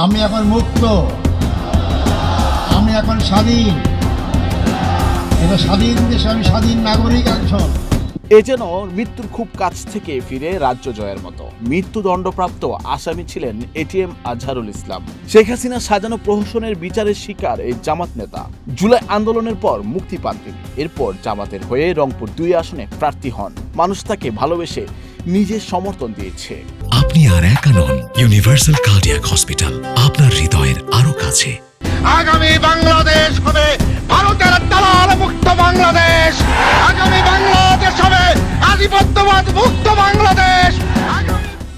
আমি এখন মুক্ত, আমি এখন স্বাধীন। এটা স্বাধীন দেশে আমি স্বাধীন নাগরিক একজন। এ যেন মৃত্যুর খুব কাছ থেকে ফিরে রাজ্য জয়ের মতো। মৃত্যুদণ্ডপ্রাপ্ত আসামি ছিলেন এটিএম আজহারুল ইসলাম। শেখ হাসিনা সাজানো প্রহসনের বিচারের শিকার এই জামাত নেতা। জুলাই আন্দোলনের পর মুক্তি পান তিনি। এরপর জামাতের হয়ে রংপুর 2 আসনে প্রার্থী হন। মানুষ তাকে ভালোবেসে নিজের সমর্থন দিয়েছে। আপনি আর একা নন। ইউনিভার্সাল কার্ডিয়াক হসপিটাল আপনার হৃদয়ের আরো কাছে। আগামী বাংলাদেশ হবে ভারতের দালাল মুক্ত বাংলাদেশ। আগামী বাংলাদেশ হবে আধিপত্যবাদ মুক্ত বাংলাদেশ।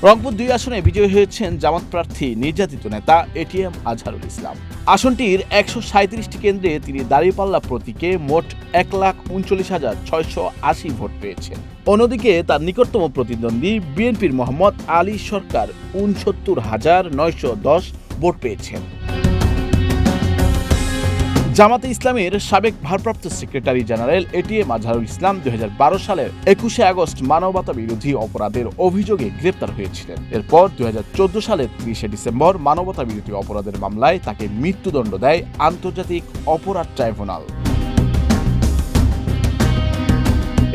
রংপুর 2 আসনে বিজয়ী হয়েছেন জামাত প্রার্থী নির্যাতিত নেতা এটিএম আজহারুল ইসলাম। আসনটির 137টি কেন্দ্রে তিনি দাঁড়িপাল্লা প্রতীকে মোট 1,39,680 ভোট পেয়েছেন। অন্যদিকে তার নিকটতম প্রতিদ্বন্দ্বী বিএনপির মোহাম্মদ আলী সরকার 69,910 ভোট পেয়েছেন। জামাতে ইসলামের সাবেক ভারপ্রাপ্ত secretary general ATM Azharul Islam 2012 সালের 21শে আগস্ট মানবতা বিরোধী অপরাধের অভিযোগে গ্রেপ্তার হয়েছিলেন। এরপর 2014 সালের 30শে ডিসেম্বর মানবতা বিরোধী অপরাধের মামলায় তাকে মৃত্যুদণ্ড দেয় আন্তর্জাতিক অপরাধ ট্রাইব্যুনাল।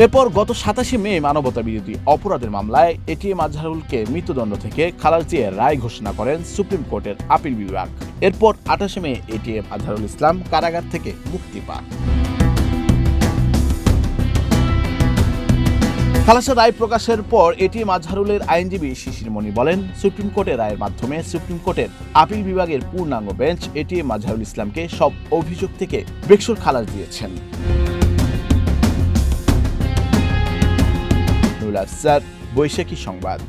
এরপর গত 27শে মে মানবতা বিরোধী অপরাধের মামলায় এটিএম আজহারুলকে মৃত্যুদণ্ড থেকে খালাস দিয়ে রায় ঘোষণা করেন সুপ্রিম কোর্টের আপিল বিভাগ। এরপর 28শে মে এটিএম আজহারুল ইসলাম কারাগার থেকে মুক্তি পান। খালাসের রায় প্রকাশের পর এটিএম আজহারুলের আইনজীবী শিশির মনি বলেন, সুপ্রিম কোর্টের রায়ের মাধ্যমে সুপ্রিম কোর্টের আপিল বিভাগের পূর্ণাঙ্গ বেঞ্চ এটিএম আজহারুল ইসলামকে সব অভিযোগ থেকে বেকসুর খালাস দিয়েছেন। বৈশাখী সংবাদ।